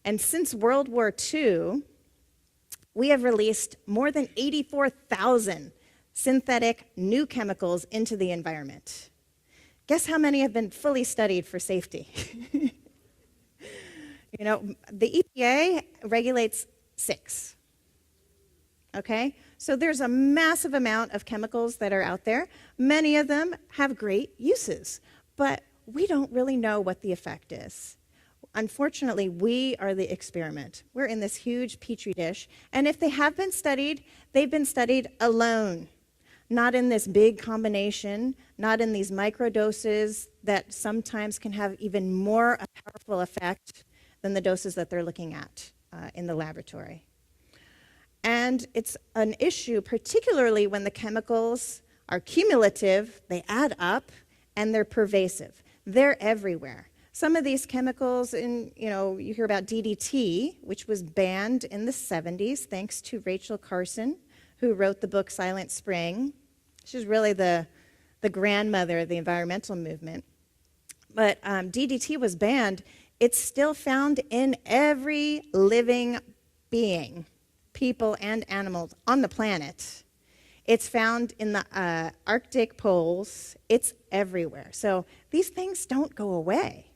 And since World War II, we have released more than 84,000 synthetic new chemicals into the environment. Guess how many have been fully studied for safety? You know, the EPA regulates 6. Okay? So there's a massive amount of chemicals that are out there. Many of them have great uses, but we don't really know what the effect is. Unfortunately, we are the experiment. We're in this huge petri dish, and if they have been studied, they've been studied alone, not in this big combination, not in these microdoses that sometimes can have even more a powerful effect than the doses that they're looking at in the laboratory. And it's an issue, particularly when the chemicals are cumulative, they add up, and they're pervasive. They're everywhere. Some of these chemicals, you hear about DDT, which was banned in the 70s, thanks to Rachel Carson, who wrote the book Silent Spring. She's really the grandmother of the environmental movement. But DDT was banned. It's still found in every living being, people and animals on the planet. It's found in the Arctic poles. It's everywhere. So these things don't go away.